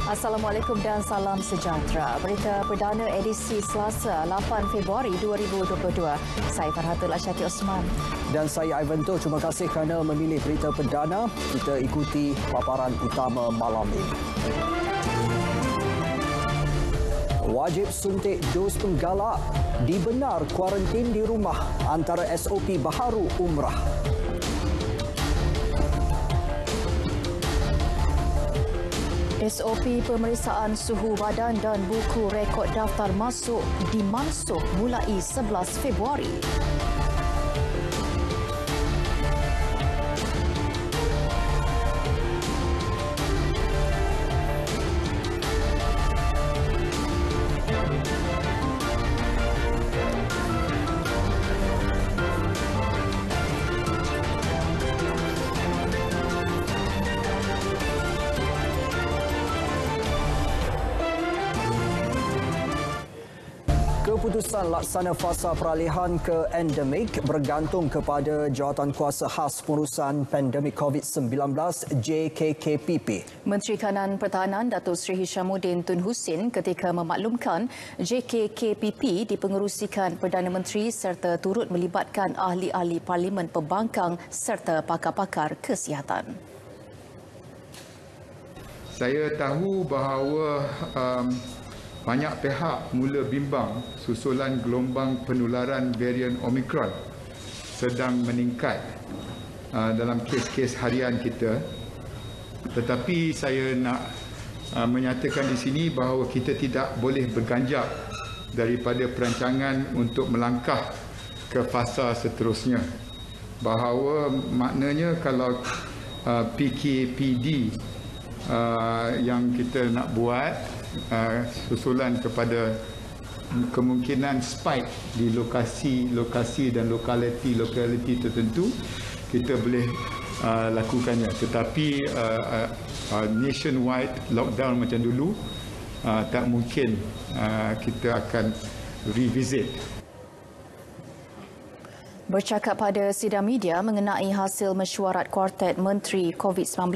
Assalamualaikum dan salam sejahtera. Berita perdana edisi Selasa 8 Februari 2022. Saya Farhatul Asyati Osman. Dan saya Ivanto. Terima kasih kerana memilih berita perdana. Kita ikuti paparan utama malam ini. Wajib suntik dos penggalak. Dibenar kuarantin di rumah antara SOP baharu umrah. SOP pemeriksaan suhu badan dan buku rekod daftar masuk dimansuh mulai 11 Februari. Keputusan laksana fasa peralihan ke endemik bergantung kepada Jawatankuasa Khas Pengurusan Pandemik COVID-19 JKKPP. Menteri Kanan Pertahanan Datuk Seri Hishamuddin Tun Hussein ketika memaklumkan JKKPP dipengerusikan Perdana Menteri serta turut melibatkan ahli-ahli Parlimen Pembangkang serta pakar-pakar kesihatan. Saya tahu bahawa banyak pihak mula bimbang susulan gelombang penularan varian Omicron sedang meningkat dalam kes-kes harian kita. Tetapi saya nak menyatakan di sini bahawa kita tidak boleh berganjak daripada perancangan untuk melangkah ke fasa seterusnya. Bahawa maknanya kalau PKPD yang kita nak buat susulan kepada kemungkinan spike di lokasi dan lokaliti tertentu, kita boleh lakukannya. Tetapi nationwide lockdown macam dulu tak mungkin kita akan revisit. Bercakap pada sidang media mengenai hasil mesyuarat Kuartet Menteri COVID-19,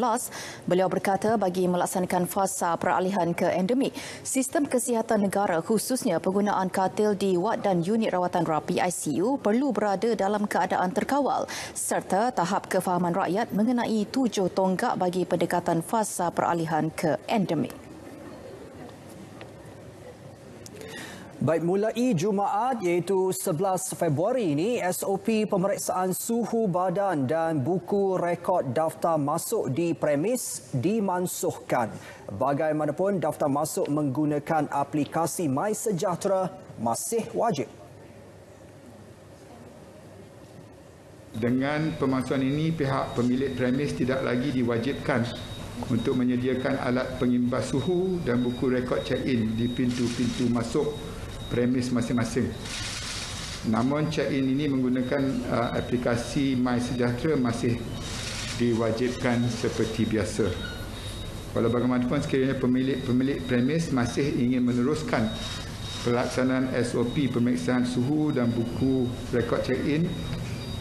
beliau berkata bagi melaksanakan fasa peralihan ke endemik, sistem kesihatan negara khususnya penggunaan katil di wad dan unit rawatan rapi ICU perlu berada dalam keadaan terkawal serta tahap kefahaman rakyat mengenai 7 tonggak bagi pendekatan fasa peralihan ke endemik. Baik, mulai Jumaat iaitu 11 Februari ini, SOP pemeriksaan suhu badan dan buku rekod daftar masuk di premis dimansuhkan. Bagaimanapun, daftar masuk menggunakan aplikasi MySejahtera masih wajib. Dengan pemansuhan ini, pihak pemilik premis tidak lagi diwajibkan untuk menyediakan alat pengimbas suhu dan buku rekod check-in di pintu-pintu masuk premis masing-masing. Namun check-in ini menggunakan aplikasi MySejahtera masih diwajibkan seperti biasa. Walau bagaimanapun, sekiranya pemilik premis masih ingin meneruskan pelaksanaan SOP pemeriksaan suhu dan buku rekod check-in,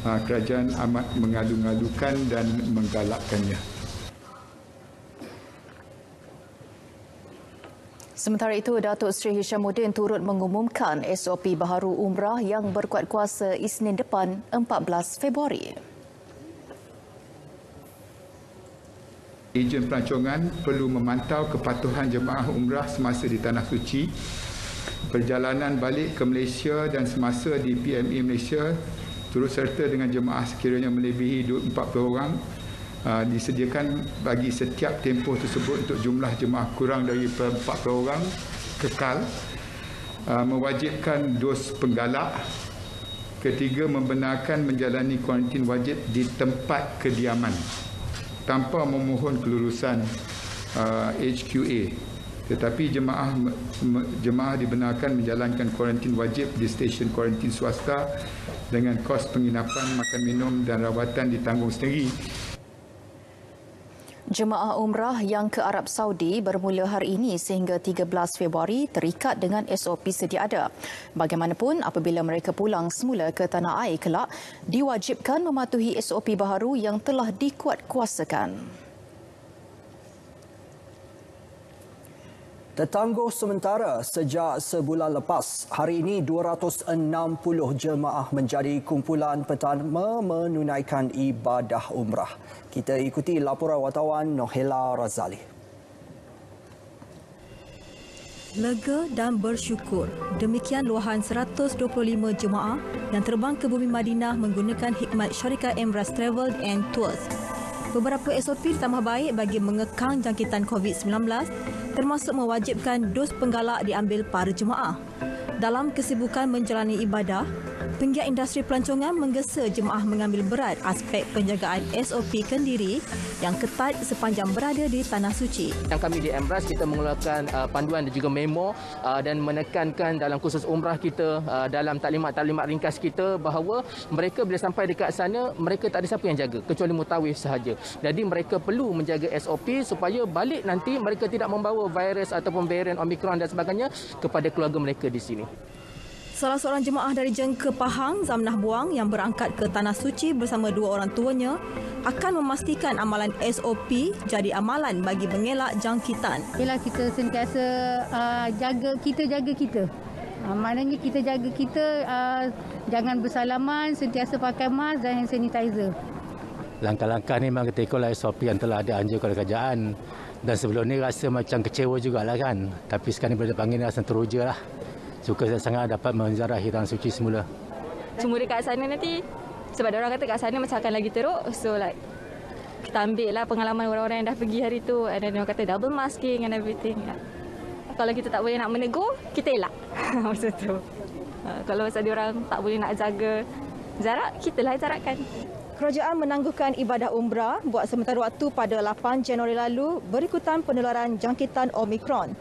kerajaan amat mengalu-alukan dan menggalakkannya. Sementara itu, Datuk Seri Hishamuddin turut mengumumkan SOP baharu umrah yang berkuat kuasa Isnin depan 14 Februari. Ejen pelancongan perlu memantau kepatuhan jemaah umrah semasa di Tanah Suci, perjalanan balik ke Malaysia dan semasa di PME Malaysia, turut serta dengan jemaah sekiranya melebihi 40 orang, disediakan bagi setiap tempoh tersebut untuk jumlah jemaah kurang daripada 40 orang kekal, mewajibkan dos penggalak. Ketiga, membenarkan menjalani kuarantin wajib di tempat kediaman tanpa memohon kelulusan HQA. Tetapi jemaah dibenarkan menjalankan kuarantin wajib di stesen kuarantin swasta dengan kos penginapan, makan minum dan rawatan ditanggung sendiri. Jemaah umrah yang ke Arab Saudi bermula hari ini sehingga 13 Februari terikat dengan SOP sedia ada. Bagaimanapun, apabila mereka pulang semula ke tanah air kelak, diwajibkan mematuhi SOP baharu yang telah dikuatkuasakan. Tertangguh sementara sejak sebulan lepas, hari ini 260 jemaah menjadi kumpulan pertama menunaikan ibadah umrah. Kita ikuti laporan wartawan Nohela Razali. Lega dan bersyukur. Demikian luahan 125 jemaah yang terbang ke bumi Madinah menggunakan khidmat syarikat Emirates Travel and Tours. Beberapa SOP ditambah baik bagi mengekang jangkitan COVID-19 termasuk mewajibkan dos penggalak diambil para jemaah. Dalam kesibukan menjalani ibadah, penggiat industri pelancongan menggesa jemaah mengambil berat aspek penjagaan SOP kendiri yang ketat sepanjang berada di Tanah Suci. Yang kami di Emirates, kita mengeluarkan panduan dan juga memo dan menekankan dalam khusus umrah kita, dalam taklimat-taklimat ringkas kita bahawa mereka bila sampai dekat sana, mereka tak ada siapa yang jaga kecuali mutawif sahaja. Jadi mereka perlu menjaga SOP supaya balik nanti mereka tidak membawa virus ataupun varian Omicron dan sebagainya kepada keluarga mereka di sini. Salah seorang jemaah dari Jengke Pahang, Zamnah Buang yang berangkat ke Tanah Suci bersama dua orang tuanya akan memastikan amalan SOP jadi amalan bagi mengelak jangkitan. Yalah, kita sentiasa jaga kita. Maknanya kita jaga kita, jangan bersalaman, sentiasa pakai mask dan hand sanitizer. Langkah-langkah ni memang kita ikutlah SOP yang telah dianjurkan oleh kerajaan. Dan sebelum ni rasa macam kecewa jugalah kan. Tapi sekarang bila dipanggil ni rasa teruja lah. Suka saya sangat dapat menziarahi Tanah Suci semula. Cuma dekat sana nanti, sebab orang kata kat sana macam akan lagi teruk. So like, kita ambil lah pengalaman orang-orang yang dah pergi hari tu. Dan orang kata double masking and everything. Kalau kita tak boleh nak menegur, kita elak. Macam tu. Kalau pasal diorang tak boleh nak jaga jarak, kita lah jarakkan. Kerajaan menangguhkan ibadah umrah buat sementara waktu pada 8 Januari lalu berikutan penularan jangkitan Omicron.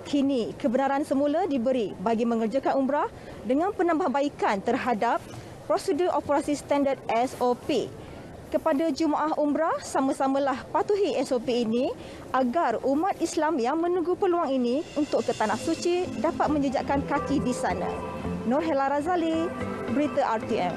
Kini, kebenaran semula diberi bagi mengerjakan umrah dengan penambahbaikan terhadap prosedur operasi standard SOP. Kepada jemaah umrah, sama-samalah patuhi SOP ini agar umat Islam yang menunggu peluang ini untuk ke Tanah Suci dapat menjejakkan kaki di sana. Nohela Razali, Berita RTM.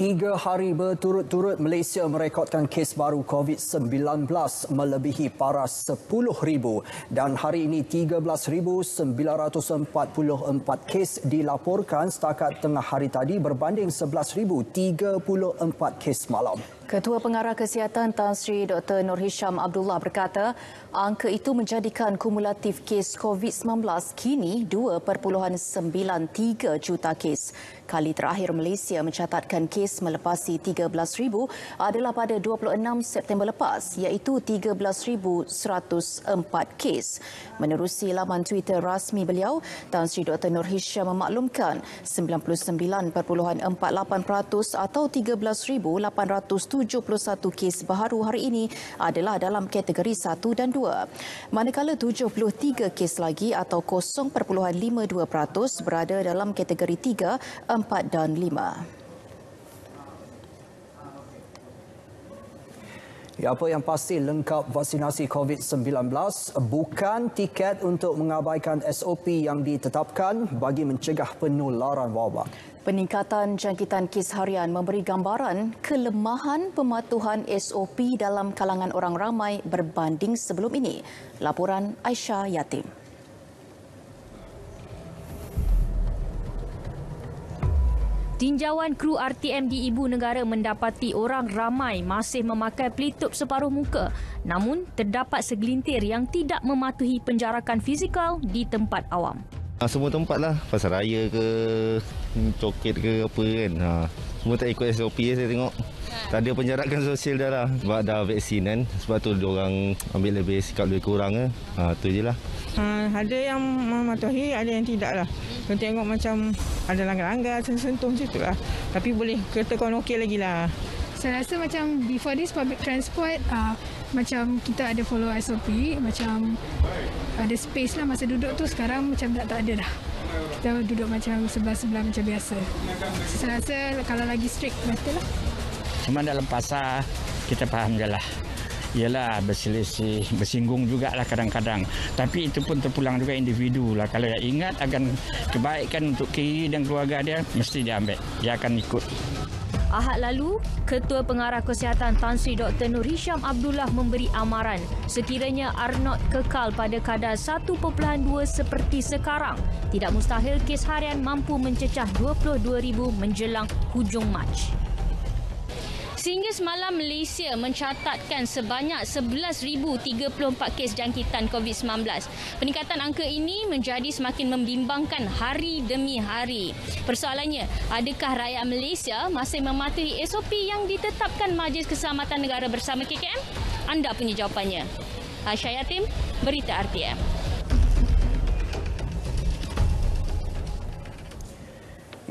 3 hari berturut-turut Malaysia merekodkan kes baru COVID-19 melebihi paras 10,000 dan hari ini 13,944 kes dilaporkan setakat tengah hari tadi berbanding 11,034 kes malam. Ketua Pengarah Kesihatan Tan Sri Dr. Nur Hisham Abdullah berkata, angka itu menjadikan kumulatif kes COVID-19 kini 2.93 juta kes. Kali terakhir Malaysia mencatatkan kes melepasi 13,000 adalah pada 26 September lepas, iaitu 13,104 kes. Menerusi laman Twitter rasmi beliau, Tan Sri Dr. Nur Hisham memaklumkan 99.48% atau 13,871 kes baharu hari ini adalah dalam kategori 1 dan 2. Manakala 73 kes lagi atau 0.52% berada dalam kategori 3, 4 dan 5. Apa yang pasti lengkap vaksinasi COVID-19 bukan tiket untuk mengabaikan SOP yang ditetapkan bagi mencegah penularan wabak. Peningkatan jangkitan kes harian memberi gambaran kelemahan pematuhan SOP dalam kalangan orang ramai berbanding sebelum ini. Laporan Aisyah Yatim. Tinjauan kru RTM di Ibu Negara mendapati orang ramai masih memakai pelitup separuh muka. Namun, terdapat segelintir yang tidak mematuhi penjarakan fizikal di tempat awam. Semua tempat lah, pasar raya ke, coket ke apa kan. Semua tak ikut SOP saya tengok. Tak ada penjarakan sosial dah lah. Sebab dah vaksin kan, sebab tu diorang ambil lebih sikap lebih kurang ke. Tu je lah. Ada yang mematuhi, ada yang tidak lah. Kita tengok macam ada langgar-langgar, sentuh macam tu lah. Tapi boleh katakan okey lagi lah. Saya rasa macam before this public transport, macam kita ada follow SOP, macam ada space lah masa duduk tu. Sekarang macam tak ada dah. Kita duduk macam sebelah-sebelah macam biasa. Saya rasa kalau lagi strict, betul lah. Cuma dalam pasar, kita faham je lah. Ialah berselisih, bersinggung jugalah kadang-kadang. Tapi itu pun terpulang juga individu lah. Kalau dia ingat akan kebaikan untuk kiri dan keluarga dia, mesti dia ambil. Dia akan ikut. Ahad lalu, Ketua Pengarah Kesihatan Tan Sri Dr. Nur Hisham Abdullah memberi amaran sekiranya R0 kekal pada kadar 1.2 seperti sekarang, tidak mustahil kes harian mampu mencecah 22,000 menjelang hujung Mac. Sehingga semalam Malaysia mencatatkan sebanyak 11,034 kes jangkitan COVID-19. Peningkatan angka ini menjadi semakin membimbangkan hari demi hari. Persoalannya, adakah rakyat Malaysia masih mematuhi SOP yang ditetapkan Majlis Keselamatan Negara bersama KKM? Anda punya jawapannya. Aisyah Yatim, Berita RTM.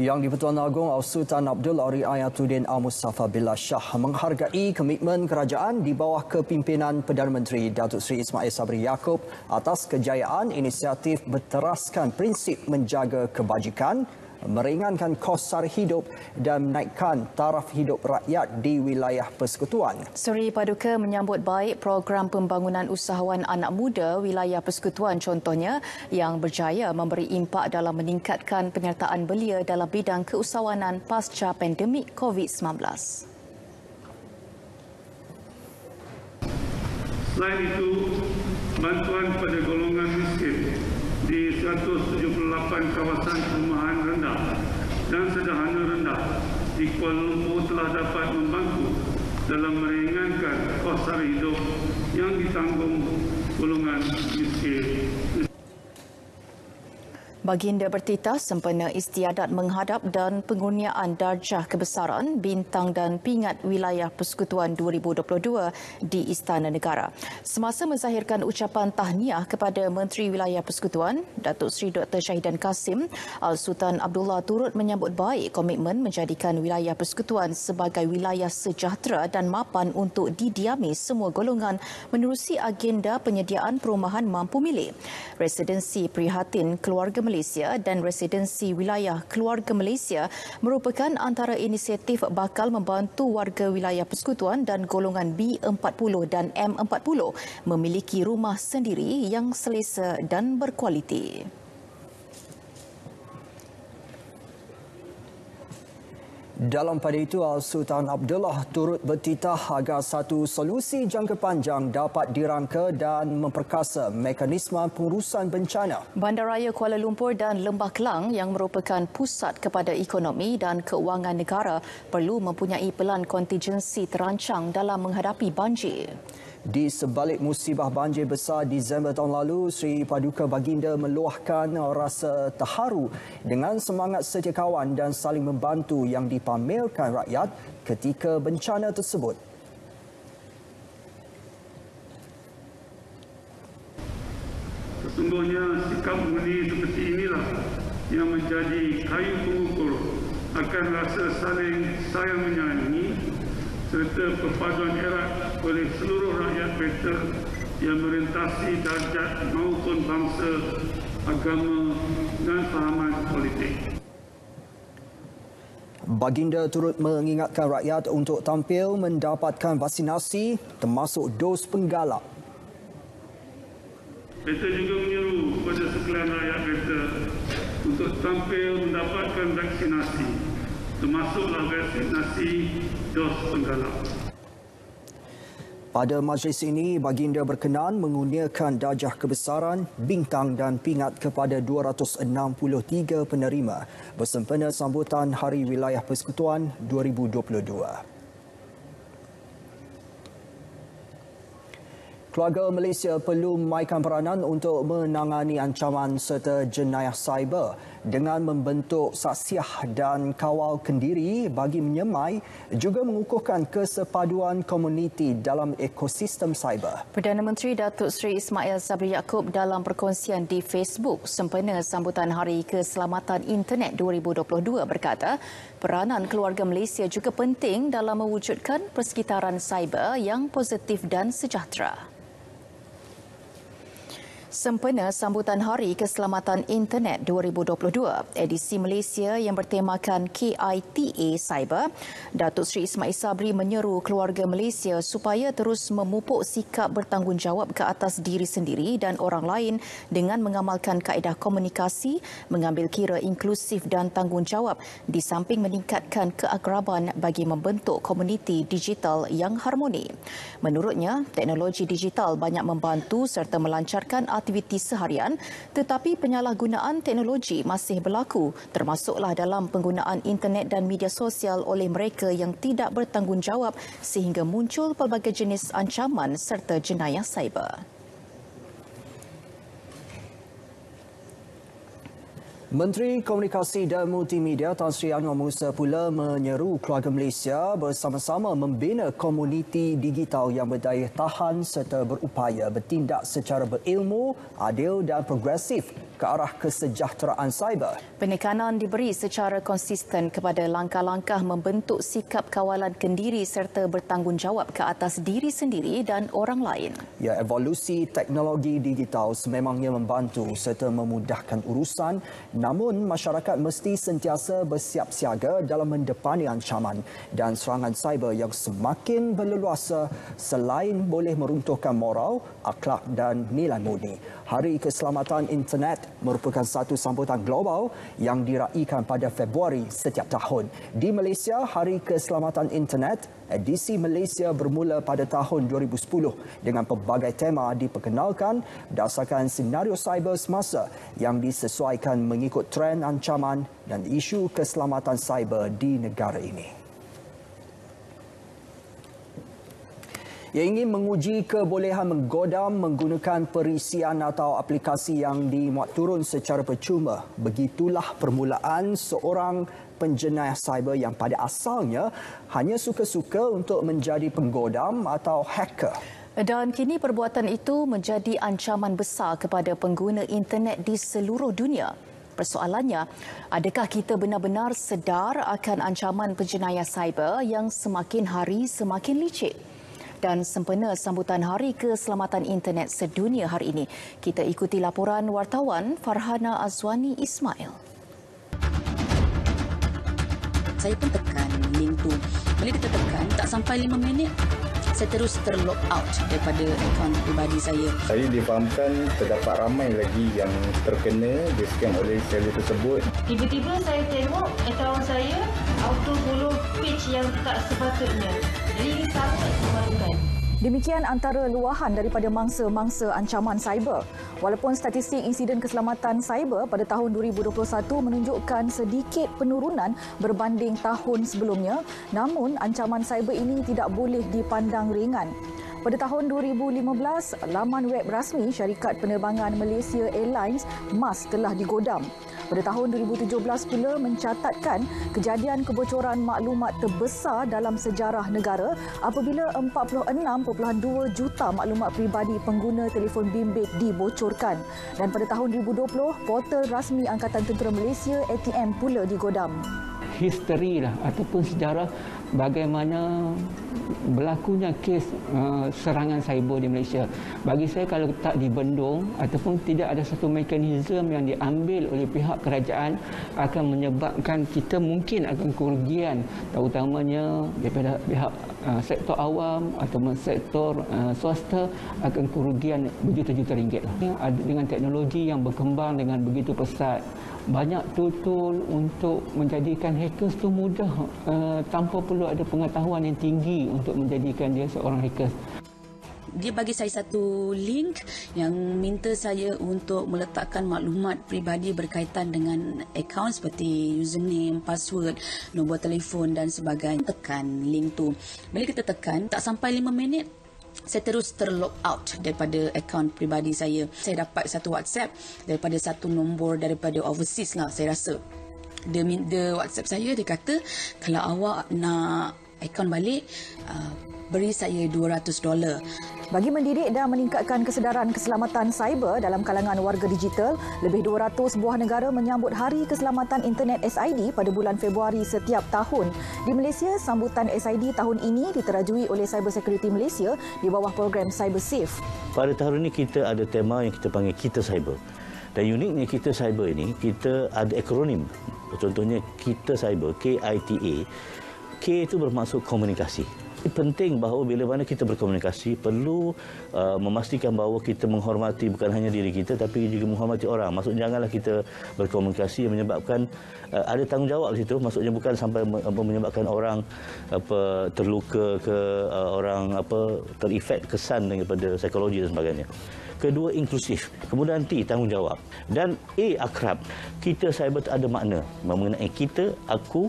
Yang di-Pertuan Agong Sultan Abdul Riayatuddin Al-Mustafa Billah Shah menghargai komitmen kerajaan di bawah kepimpinan Perdana Menteri Datuk Seri Ismail Sabri Yaakob atas kejayaan inisiatif berteraskan prinsip menjaga kebajikan, meringankan kos sara hidup dan menaikkan taraf hidup rakyat di wilayah persekutuan. Seri Paduka menyambut baik program pembangunan usahawan anak muda wilayah persekutuan contohnya yang berjaya memberi impak dalam meningkatkan penyertaan belia dalam bidang keusahawanan pasca pandemik COVID-19. Selain itu, bantuan pada golongan miskin di 178 kawasan perumahan rendah dan sederhana rendah di Kuala Lumpur telah dapat membantu dalam meringankan kos sara hidup yang ditanggung golongan miskin. Baginda bertitah sempena istiadat menghadap dan pengurniaan darjah kebesaran bintang dan pingat wilayah persekutuan 2022 di Istana Negara. Semasa menzahirkan ucapan tahniah kepada Menteri Wilayah Persekutuan, Datuk Seri Dr. Syahidan Kasim, Al-Sultan Abdullah turut menyambut baik komitmen menjadikan wilayah persekutuan sebagai wilayah sejahtera dan mapan untuk didiami semua golongan menerusi agenda penyediaan perumahan mampu milik. Residensi Prihatin Keluarga Malaysia dan Residensi Wilayah Keluarga Malaysia merupakan antara inisiatif bakal membantu warga wilayah persekutuan dan golongan B40 dan M40 memiliki rumah sendiri yang selesa dan berkualiti. Dalam pada itu, Sultan Abdullah turut bertitah agar satu solusi jangka panjang dapat dirangka dan memperkasa mekanisme pengurusan bencana. Bandaraya Kuala Lumpur dan Lembah Kelang yang merupakan pusat kepada ekonomi dan keuangan negara perlu mempunyai pelan kontingensi terancang dalam menghadapi banjir. Di sebalik musibah banjir besar Disember tahun lalu, Seri Paduka Baginda meluahkan rasa terharu dengan semangat setiakawan dan saling membantu yang dipamerkan rakyat ketika bencana tersebut. Sesungguhnya sikap mengundi seperti inilah yang menjadi kayu pengukur akan rasa saling sayang menyayangi serta perpaduan erat oleh seluruh rakyat Petra yang merentasi darjat maupun bangsa, agama dan fahaman politik. Baginda turut mengingatkan rakyat untuk tampil mendapatkan vaksinasi termasuk dos penggalak. Petra juga menyeru kepada sekalian rakyat Petra untuk tampil mendapatkan vaksinasi, termasuklah vaksinasi dos penggalak. Pada majlis ini, Baginda berkenan mengurniakan darjah kebesaran, bintang dan pingat kepada 263 penerima bersempena sambutan Hari Wilayah Persekutuan 2022. Keluarga Malaysia perlu memainkan peranan untuk menangani ancaman serta jenayah cyber dengan membentuk saksiah dan kawal kendiri bagi menyemai juga mengukuhkan kesepaduan komuniti dalam ekosistem cyber. Perdana Menteri Datuk Seri Ismail Sabri Yaakob dalam perkongsian di Facebook sempena sambutan Hari Keselamatan Internet 2022 berkata, peranan keluarga Malaysia juga penting dalam mewujudkan persekitaran cyber yang positif dan sejahtera. Sempena sambutan Hari Keselamatan Internet 2022, edisi Malaysia yang bertemakan KITA Cyber, Datuk Seri Ismail Sabri menyeru keluarga Malaysia supaya terus memupuk sikap bertanggungjawab ke atas diri sendiri dan orang lain dengan mengamalkan kaedah komunikasi, mengambil kira inklusif dan tanggungjawab di samping meningkatkan keakraban bagi membentuk komuniti digital yang harmoni. Menurutnya, teknologi digital banyak membantu serta melancarkan aktiviti seharian, tetapi penyalahgunaan teknologi masih berlaku, termasuklah dalam penggunaan internet dan media sosial oleh mereka yang tidak bertanggungjawab sehingga muncul pelbagai jenis ancaman serta jenayah cyber. Menteri Komunikasi dan Multimedia Tan Sri Anwar Musa pula menyeru keluarga Malaysia bersama-sama membina komuniti digital yang berdaya tahan serta berupaya bertindak secara berilmu, adil dan progresif ke arah kesejahteraan cyber. Penekanan diberi secara konsisten kepada langkah-langkah membentuk sikap kawalan kendiri serta bertanggungjawab ke atas diri sendiri dan orang lain. Ya, evolusi teknologi digital sememangnya membantu serta memudahkan urusan, namun masyarakat mesti sentiasa bersiap siaga dalam mendepani ancaman dan serangan cyber yang semakin berleluasa selain boleh meruntuhkan moral, akhlak dan nilai murni. Hari Keselamatan Internet merupakan satu sambutan global yang diraikan pada Februari setiap tahun. Di Malaysia, Hari Keselamatan Internet edisi Malaysia bermula pada tahun 2010 dengan pelbagai tema diperkenalkan berdasarkan senario cyber semasa yang disesuaikan mengikut trend ancaman dan isu keselamatan cyber di negara ini. Ia ingin menguji kebolehan menggodam menggunakan perisian atau aplikasi yang dimuat turun secara percuma. Begitulah permulaan seorang penjenayah cyber yang pada asalnya hanya suka-suka untuk menjadi penggodam atau hacker. Dan kini perbuatan itu menjadi ancaman besar kepada pengguna internet di seluruh dunia. Persoalannya, adakah kita benar-benar sedar akan ancaman penjenayah cyber yang semakin hari semakin licik? Dan sempena sambutan Hari Keselamatan Internet sedunia hari ini, kita ikuti laporan wartawan Farhana Azwani Ismail. Saya pun tekan link tu. Bila kita tekan, tak sampai 5 minit, saya terus terlog out daripada akaun pribadi saya. Saya difahamkan terdapat ramai lagi yang terkena di-scam oleh seller tersebut. Tiba-tiba saya tengok akaun saya auto follow page yang tak sepatutnya. Jadi ini sangat memalukan. Demikian antara luahan daripada mangsa-mangsa ancaman cyber. Walaupun statistik insiden keselamatan cyber pada tahun 2021 menunjukkan sedikit penurunan berbanding tahun sebelumnya, namun ancaman cyber ini tidak boleh dipandang ringan. Pada tahun 2015, laman web rasmi syarikat penerbangan Malaysia Airlines MAS telah digodam. Pada tahun 2017 pula mencatatkan kejadian kebocoran maklumat terbesar dalam sejarah negara apabila 46.2 juta maklumat peribadi pengguna telefon bimbit dibocorkan. Dan pada tahun 2020, portal rasmi Angkatan Tentera Malaysia ATM pula digodam. History lah ataupun sejarah bagaimana berlakunya kes serangan cyber di Malaysia. Bagi saya, kalau tak dibendung ataupun tidak ada satu mekanisme yang diambil oleh pihak kerajaan, akan menyebabkan kita mungkin akan kerugian, terutamanya daripada pihak sektor awam ataupun sektor swasta, akan kerugian berjuta-juta ringgit. Dengan teknologi yang berkembang dengan begitu pesat, banyak tool untuk menjadikan hackers tu mudah tanpa perlu ada pengetahuan yang tinggi untuk menjadikan dia seorang hacker. Dia bagi saya satu link yang minta saya untuk meletakkan maklumat peribadi berkaitan dengan akaun seperti username, password, nombor telefon dan sebagainya. Tekan link tu. Bila kita tekan, tak sampai 5 minit, saya terus terlog out daripada akaun peribadi saya. Saya dapat satu WhatsApp daripada satu nombor daripada overseas lah, saya rasa. Dia WhatsApp saya, dia kata kalau awak nak akaun balik, beri saya $200. Bagi mendidik dan meningkatkan kesedaran keselamatan cyber dalam kalangan warga digital, lebih 200 buah negara menyambut Hari Keselamatan Internet SID pada bulan Februari setiap tahun. Di Malaysia, sambutan SID tahun ini diterajui oleh Cyber Security Malaysia di bawah program CyberSafe. Pada tahun ini kita ada tema yang kita panggil Kita Cyber. Dan uniknya Kita Cyber ini, kita ada akronim. Contohnya Kita Cyber, KITA. K itu bermaksud komunikasi. Penting bahawa bila mana kita berkomunikasi perlu memastikan bahawa kita menghormati bukan hanya diri kita tapi juga menghormati orang. Maksudnya janganlah kita berkomunikasi yang menyebabkan ada tanggungjawab di situ. Maksudnya bukan sampai menyebabkan orang terluka ke orang terefek kesan daripada psikologi dan sebagainya. Kedua, inklusif. Kemudian T, tanggungjawab. Dan A, akrab. Kita cyber ada makna mengenai kita, aku,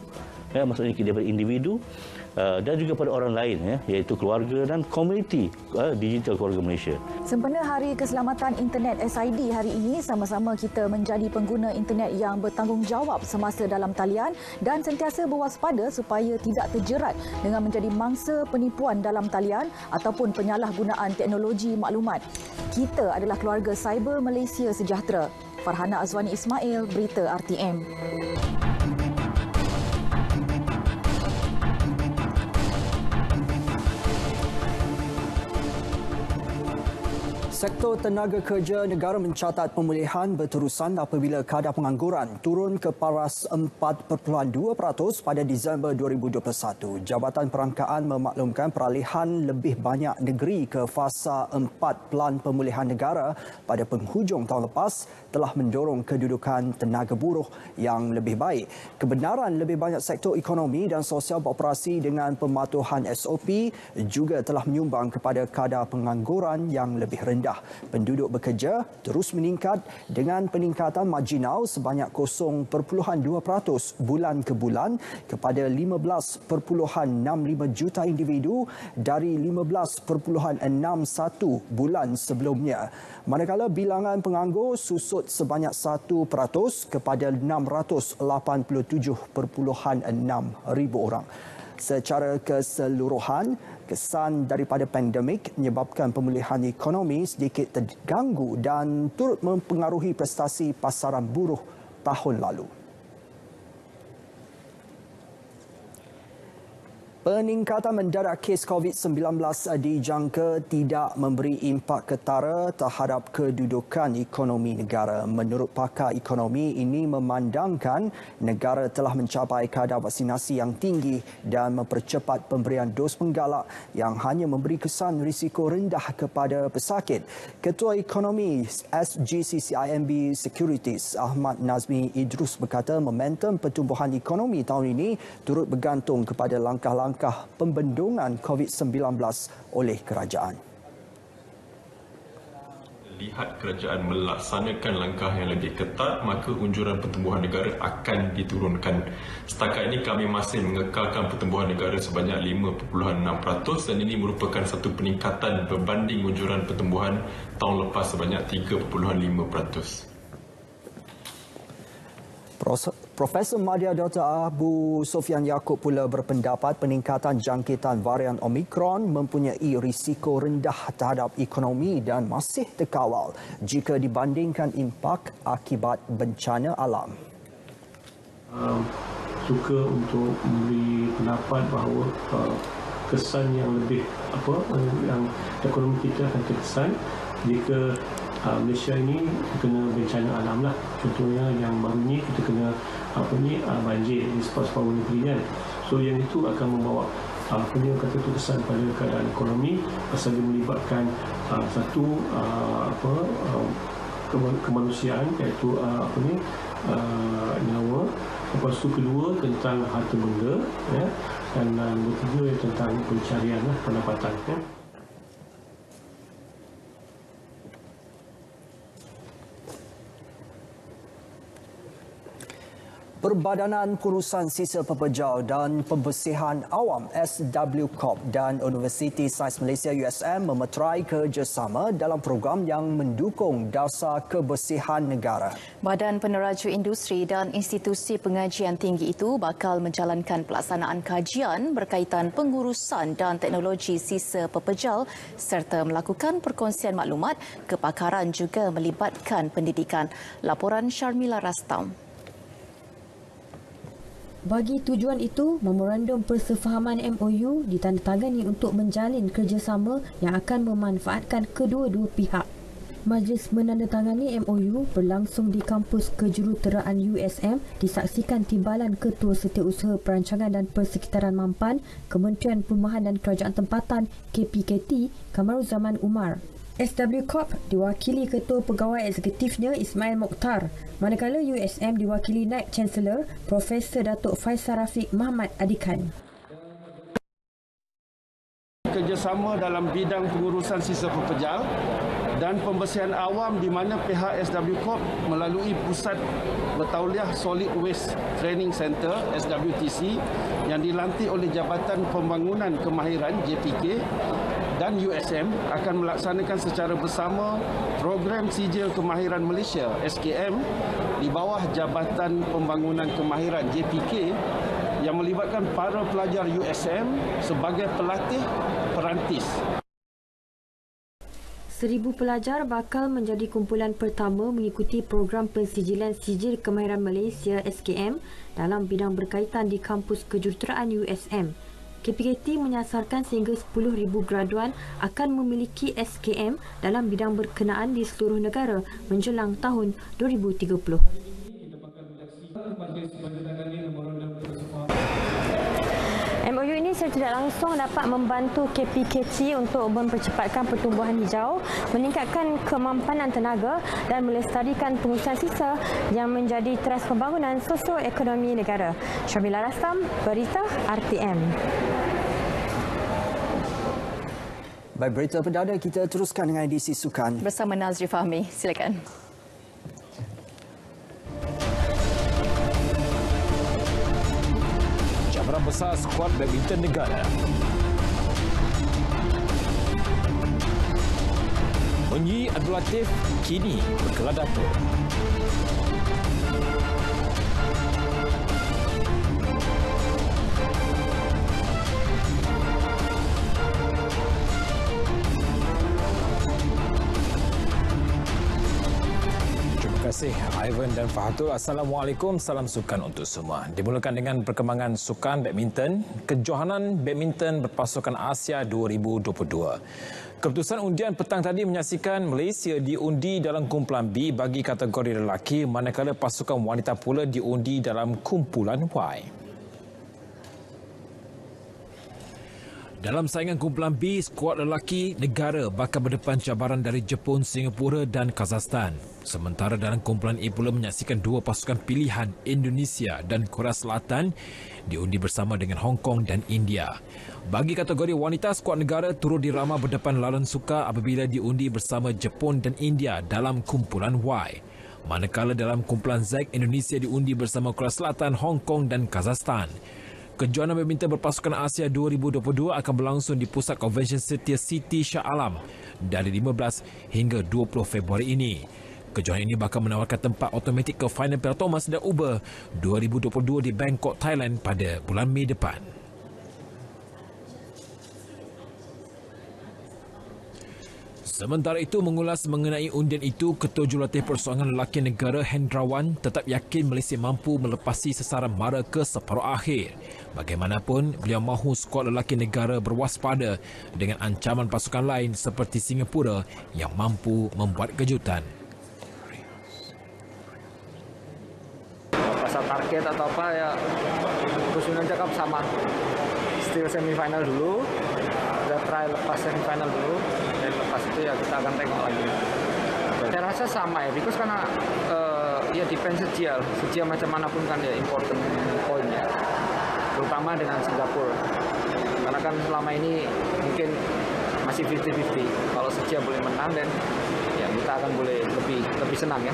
maksudnya kita daripada individu dan juga pada orang lain, iaitu keluarga dan komuniti digital keluarga Malaysia. Sempena Hari Keselamatan Internet SID hari ini, sama-sama kita menjadi pengguna internet yang bertanggungjawab semasa dalam talian dan sentiasa berwaspada supaya tidak terjerat dengan menjadi mangsa penipuan dalam talian ataupun penyalahgunaan teknologi maklumat. Kita adalah keluarga Cyber Malaysia Sejahtera. Farhana Azwani Ismail, Berita RTM. Sektor tenaga kerja negara mencatat pemulihan berterusan apabila kadar pengangguran turun ke paras 4.2% pada Disember 2021. Jabatan Perangkaan memaklumkan peralihan lebih banyak negeri ke fasa 4 Pelan Pemulihan Negara pada penghujung tahun lepas telah mendorong kedudukan tenaga buruh yang lebih baik. Kebenaran lebih banyak sektor ekonomi dan sosial beroperasi dengan pematuhan SOP juga telah menyumbang kepada kadar pengangguran yang lebih rendah. Penduduk bekerja terus meningkat dengan peningkatan marginal sebanyak 0.2% bulan ke bulan kepada 15.65 juta individu dari 15.61 bulan sebelumnya. Manakala bilangan penganggur susut sebanyak 1% kepada 687.6 ribu orang. Secara keseluruhan, kesan daripada pandemik menyebabkan pemulihan ekonomi sedikit terganggu dan turut mempengaruhi prestasi pasaran buruh tahun lalu. Peningkatan mendadak kes COVID-19 dijangka tidak memberi impak ketara terhadap kedudukan ekonomi negara. Menurut pakar ekonomi, ini memandangkan negara telah mencapai kadar vaksinasi yang tinggi dan mempercepat pemberian dos penggalak yang hanya memberi kesan risiko rendah kepada pesakit. Ketua Ekonomi SGCCIMB Securities Ahmad Nazmi Idrus berkata momentum pertumbuhan ekonomi tahun ini turut bergantung kepada langkah-langkah pembendungan COVID-19 oleh kerajaan. Lihat kerajaan melaksanakan langkah yang lebih ketat, maka unjuran pertumbuhan negara akan diturunkan. Setakat ini kami masih mengekalkan pertumbuhan negara sebanyak 5.6% dan ini merupakan satu peningkatan berbanding unjuran pertumbuhan tahun lepas sebanyak 3.5%. Profesor Madya Dr. Abu Sofyan Yaakob pula berpendapat peningkatan jangkitan varian Omicron mempunyai risiko rendah terhadap ekonomi dan masih terkawal jika dibandingkan impak akibat bencana alam. Suka untuk memberi pendapat bahawa kesan yang lebih yang ekonomi kita akan terkesan jika Malaysia ini kena bencana alam lah. Contohnya yang baru ni kita kena banjir di separuh negeri kan. So yang itu akan membawa kesan pada keadaan ekonomi pasal dia melibatkan satu kemanusiaan iaitu nyawa. Lepas tu kedua tentang harta benda ya, dan ketiga tentang pencarian pendapatan ya. Perbadanan Pengurusan Sisa Pepejal dan Pembersihan Awam SWCOP dan Universiti Sains Malaysia USM memeterai kerjasama dalam program yang mendukung dasar kebersihan negara. Badan Peneraju Industri dan institusi pengajian tinggi itu bakal menjalankan pelaksanaan kajian berkaitan pengurusan dan teknologi sisa pepejal serta melakukan perkongsian maklumat, kepakaran juga melibatkan pendidikan. Laporan Sharmila Rastam. Bagi tujuan itu, memorandum persefahaman MOU ditandatangani untuk menjalin kerjasama yang akan memanfaatkan kedua-dua pihak. Majlis menandatangani MOU berlangsung di kampus kejuruteraan USM disaksikan Timbalan Ketua Setiausaha Perancangan dan Persekitaran Mampan, Kementerian Perumahan dan Kerajaan Tempatan KPKT, Kamaruzaman Umar. SWCOP diwakili Ketua Pegawai Eksekutifnya Ismail Mokhtar, manakala USM diwakili Naib Chancellor Profesor Datuk Faisal Rafiq Mahmad Adikan. Kerjasama dalam bidang pengurusan sisa pepejal dan pembersihan awam di mana pihak SWCOP melalui Pusat Bertauliah Solid Waste Training Center SWTC yang dilantik oleh Jabatan Pembangunan Kemahiran JPK dan USM akan melaksanakan secara bersama program Sijil Kemahiran Malaysia SKM di bawah Jabatan Pembangunan Kemahiran JPK yang melibatkan para pelajar USM sebagai pelatih perantis. 1,000 pelajar bakal menjadi kumpulan pertama mengikuti program pensijilan Sijil Kemahiran Malaysia SKM dalam bidang berkaitan di kampus kejuruteraan USM. KPKT menyasarkan sehingga 10,000 graduan akan memiliki SKM dalam bidang berkenaan di seluruh negara menjelang tahun 2030. MOU ini secara tidak langsung dapat membantu KPKT untuk mempercepatkan pertumbuhan hijau, meningkatkan kemampanan tenaga dan melestarikan pengurusan sisa yang menjadi teras pembangunan sosioekonomi negara. Syamila Rastam, Berita RTM. Baik, berita perdana kita teruskan dengan edisi sukan. Bersama Nazri Fahmi, silakan. Cabaran besar skuad badminton negara. Munyi Abdul Latif kini bergelar Datuk. Terima kasih Ivan dan Fahatul. Assalamualaikum, salam sukan untuk semua. Dimulakan dengan perkembangan sukan badminton, kejohanan badminton berpasukan Asia 2022. Keputusan undian petang tadi menyaksikan Malaysia diundi dalam kumpulan B bagi kategori lelaki, manakala pasukan wanita pula diundi dalam kumpulan Y. Dalam saingan kumpulan B, skuad lelaki negara bakal berdepan cabaran dari Jepun, Singapura dan Kazakhstan. Sementara dalam kumpulan A pula menyaksikan dua pasukan pilihan Indonesia dan Korea Selatan diundi bersama dengan Hong Kong dan India. Bagi kategori wanita, skuad negara turut dirama berdepan lawan suka apabila diundi bersama Jepun dan India dalam kumpulan Y. Manakala dalam kumpulan Z, Indonesia diundi bersama Korea Selatan, Hong Kong dan Kazakhstan. Kejohanan badminton berpasukan Asia 2022 akan berlangsung di Pusat Convention Setia City Shah Alam dari 15 hingga 20 Februari ini. Kejohanan ini bakal menawarkan tempat automatik ke final Piala Thomas dan Uber 2022 di Bangkok, Thailand pada bulan Mei depan. Sementara itu, mengulas mengenai undian itu, Ketua Jurulatih Persoalangan Lelaki Negara Hendrawan tetap yakin Malaysia mampu melepasi sasaran mara ke separuh akhir. Bagaimanapun, beliau mahu skuad lelaki negara berwaspada dengan ancaman pasukan lain seperti Singapura yang mampu membuat kejutan. Pasal target atau apa ya, Kusunan cakap sama. Still semifinal dulu, kita try lepas semifinal dulu, dan lepas itu ya kita akan tengok lagi. Saya rasa sama ya, because karena ya depends sejauh macam manapun kan ya important point ya, terutama dengan Singapura. Karena kan selama ini mungkin masih 50-50. Kalau sejauh boleh menang dan ya kita akan boleh lebih senang ya.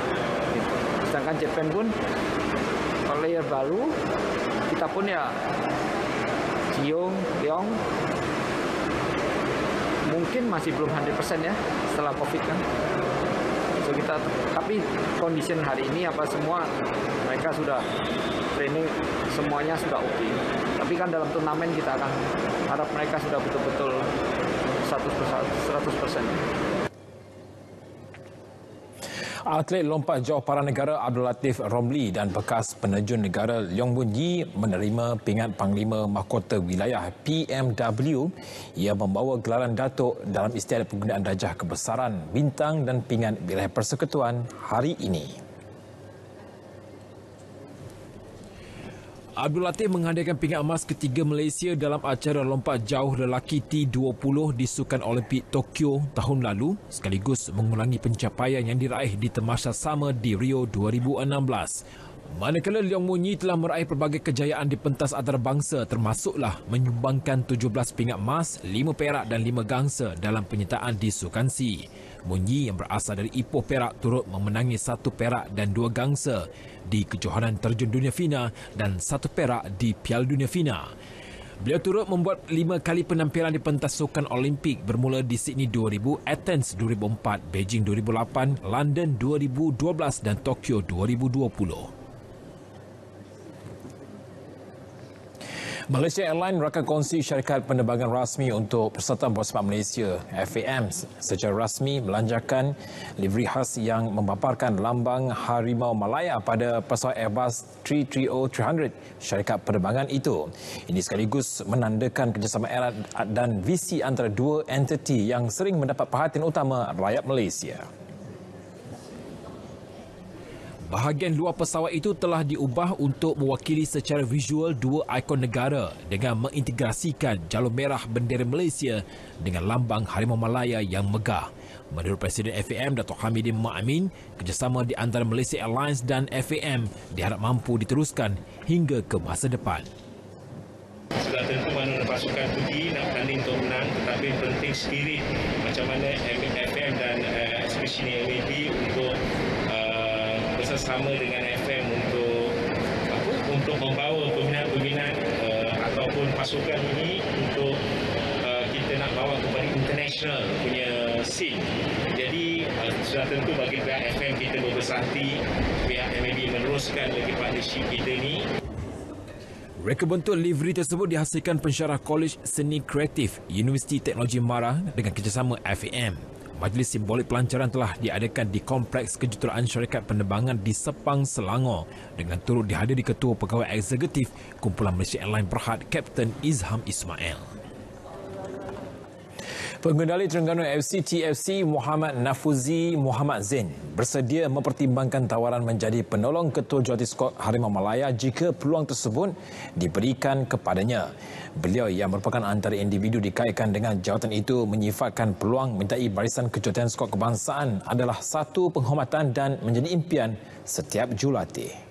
Gitu. Sedangkan Jepang pun kalau player baru, kita pun ya Ciong, Leong mungkin masih belum 100% ya setelah COVID kan. So tapi condition hari ini apa semua mereka sudah training, semuanya sudah oke. Tapi kan dalam turnamen kita akan harap mereka sudah betul-betul 100%. Atlet lompat jauh paranegara Abdul Latif Romli dan bekas penerjun negara Leong Mun Yi menerima pingat Panglima Mahkota Wilayah PMW yang membawa gelaran Datuk dalam istiadat penggunaan Darjah Kebesaran, Bintang dan pingat Wilayah Persekutuan hari ini. Abdul Latif menghadiahkan pingat emas ketiga Malaysia dalam acara lompat jauh lelaki T20 di Sukan Olimpik Tokyo tahun lalu sekaligus mengulangi pencapaian yang diraih di tamasya sama di Rio 2016. Manakala Leong Mun Yi telah meraih pelbagai kejayaan di pentas antarabangsa termasuklah menyumbangkan 17 pingat emas, 5 perak dan 5 gangsa dalam penyertaan di Sukan C. Mun Yi yang berasal dari Ipoh Perak turut memenangi 1 perak dan 2 gangsa di kejohanan terjun dunia FINA dan 1 perak di Piala Dunia FINA. Beliau turut membuat 5 kali penampilan di pentas sukan Olimpik bermula di Sydney 2000, Athens 2004, Beijing 2008, London 2012 dan Tokyo 2020. Malaysia Airlines rakan kongsi syarikat penerbangan rasmi untuk Persatuan Bola Sepak Malaysia FAM secara rasmi melancarkan livery khas yang memaparkan lambang Harimau Malaya pada pesawat Airbus 330-300 syarikat penerbangan itu. Ini sekaligus menandakan kerjasama erat dan visi antara dua entiti yang sering mendapat perhatian utama rakyat Malaysia. Bahagian luar pesawat itu telah diubah untuk mewakili secara visual dua ikon negara dengan mengintegrasikan jalur merah bendera Malaysia dengan lambang Harimau Malaya yang megah. Menurut Presiden FAM Datuk Hamidin Ma'amin, kerjasama di antara Malaysia Airlines dan FAM diharap mampu diteruskan hingga ke masa depan. Sudah tentu mana pasukan pergi nak bertanding untuk menang, tetapi penting spirit macam mana FAM dan especially MAB untuk bersama dengan FM untuk membawa peminat-peminat ataupun pasukan ini untuk kita nak bawa kepada international punya scene. Jadi sudah tentu bagi pihak FM kita berbesar hati, pihak MAB meneruskan lagi partnership kita ni. Reka bentuk livery tersebut dihasilkan pensyarah Kolej Seni Kreatif Universiti Teknologi Mara dengan kerjasama FAM. Majlis simbolik pelancaran telah diadakan di Kompleks Kejuruteraan Syarikat Penerbangan di Sepang, Selangor dengan turut dihadiri Ketua Pegawai Eksekutif Kumpulan Malaysia Airlines Berhad Kapten Izham Ismail. Pengendali Terengganu FC TFC Muhammad Nafuzi Muhammad Zain bersedia mempertimbangkan tawaran menjadi penolong ketua jurulatih skuad Harimau Malaya jika peluang tersebut diberikan kepadanya. Beliau yang merupakan antara individu dikaitkan dengan jawatan itu menyifatkan peluang menyertai barisan kejuruteraan skuad kebangsaan adalah satu penghormatan dan menjadi impian setiap jurulatih.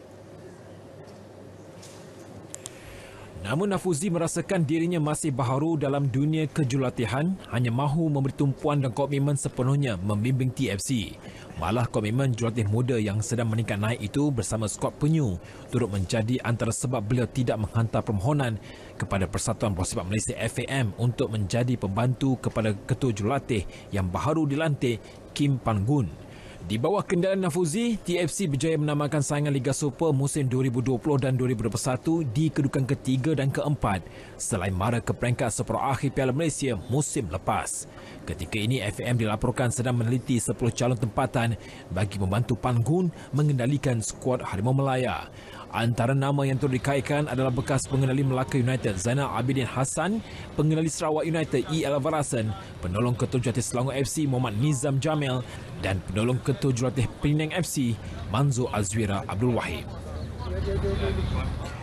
Namun Nafuzi merasakan dirinya masih baharu dalam dunia kejurulatihan, hanya mahu memberi tumpuan dan komitmen sepenuhnya membimbing TFC. Malah komitmen jurulatih muda yang sedang meningkat naik itu bersama skuad penyu turut menjadi antara sebab beliau tidak menghantar permohonan kepada Persatuan Bola Sepak Malaysia FAM untuk menjadi pembantu kepada ketua jurulatih yang baharu dilantik Kim Pan Gun. Di bawah kendalian Nafuzi, TFC berjaya menamakan saingan Liga Super musim 2020 dan 2021 di kedudukan ketiga dan keempat selain mara ke peringkat separuh akhir Piala Malaysia musim lepas. Ketika ini FAM dilaporkan sedang meneliti 10 calon tempatan bagi membantu Pan Gun mengendalikan skuad Harimau Malaya. Antara nama yang turut dikaitkan adalah bekas pengendali Melaka United Zainal Abidin Hassan, pengendali Sarawak United E. Alvarasan, penolong ketua jurulatih Selangor FC Muhammad Nizam Jamil dan penolong ketua jurulatih Penang FC Manzur Azwira Abdul Wahid.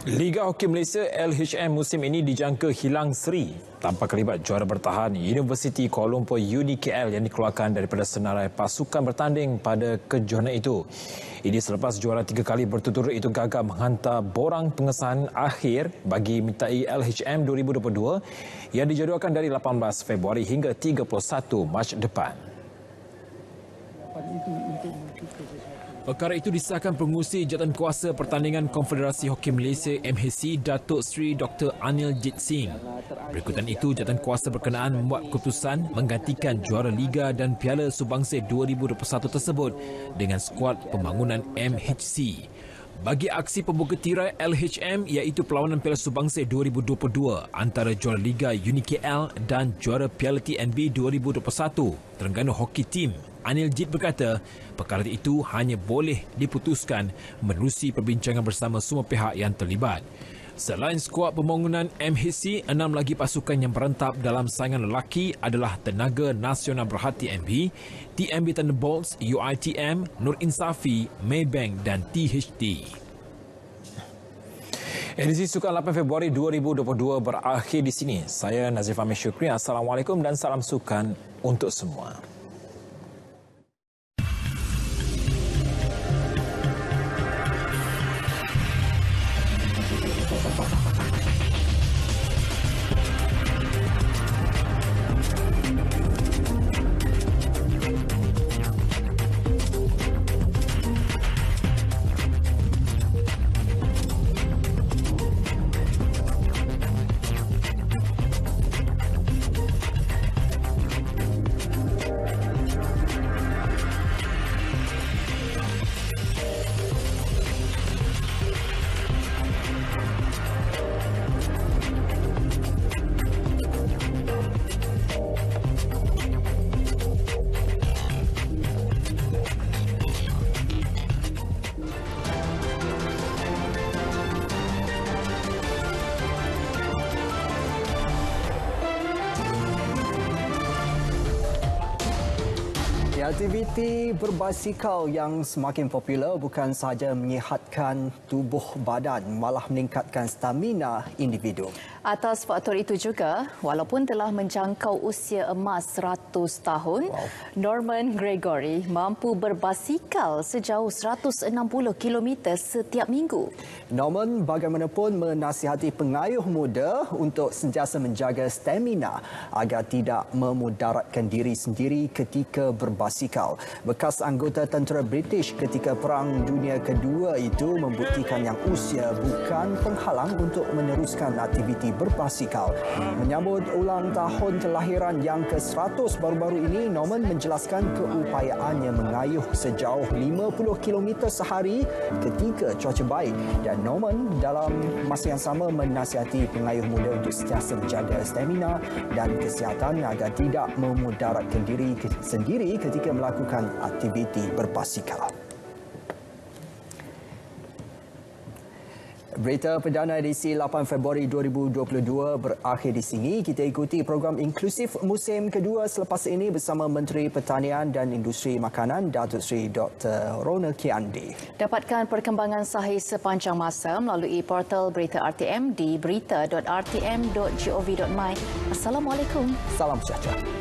Liga Hoki Malaysia LHM musim ini dijangka hilang seri tanpa kelibat juara bertahan Universiti Kuala Lumpur UniKL yang dikeluarkan daripada senarai pasukan bertanding pada kejohanan itu. Ini selepas juara 3 kali berturut-turut itu gagal menghantar borang pengesahan akhir bagi menyertai LHM 2022 yang dijadualkan dari 18 Februari hingga 31 Mac depan. Perkara itu disahkan Pengerusi Jawatankuasa Pertandingan Konfederasi Hoki Malaysia MHC Datuk Seri Dr. Anil Jit Singh. Berikutan itu, jawatankuasa berkenaan membuat keputusan menggantikan juara Liga dan Piala Subangsih 2021 tersebut dengan skuad pembangunan MHC. Bagi aksi pembuka tirai LHM iaitu perlawanan Piala Subangsih 2022 antara juara Liga Uni KL dan juara Piala TNB 2021, Terengganu Hoki Team Anil Jit berkata, perkara itu hanya boleh diputuskan menerusi perbincangan bersama semua pihak yang terlibat. Selain skuad pembangunan MHC, 6 lagi pasukan yang berentap dalam saingan lelaki adalah Tenaga Nasional Berhati MB, TMB Thunderbolts, UiTM, Nur Insafi, Maybank dan THT. Edisi Sukan 8 Februari 2022 berakhir di sini. Saya Nazif Ahmed Syukri. Assalamualaikum dan salam sukan untuk semua. Aktiviti berbasikal yang semakin popular bukan sahaja menyihatkan tubuh badan, malah meningkatkan stamina individu. Atas faktor itu juga, walaupun telah menjangkau usia emas 100 tahun, Norman Gregory mampu berbasikal sejauh 160 km setiap minggu. Norman bagaimanapun menasihati pengayuh muda untuk sentiasa menjaga stamina agar tidak memudaratkan diri sendiri ketika berbasikal. Bekas anggota tentera British ketika Perang Dunia Kedua itu membuktikan yang usia bukan penghalang untuk meneruskan aktiviti berbasikal. Menyambut ulang tahun kelahiran yang ke-100 baru-baru ini, Norman menjelaskan keupayaannya mengayuh sejauh 50 km sehari ketika cuaca baik, dan Norman dalam masa yang sama menasihati pengayuh muda untuk sentiasa menjaga stamina dan kesihatan agar tidak memudaratkan diri sendiri ketika melakukan aktiviti berbasikal. Berita perdana edisi 8 Februari 2022 berakhir di sini. Kita ikuti program inklusif musim kedua selepas ini bersama Menteri Pertanian dan Industri Makanan Datuk Seri Dr. Ronald Kiandi. Dapatkan perkembangan sahih sepanjang masa melalui portal berita RTM di berita.rtm.gov.my. Assalamualaikum. Salam sejahtera.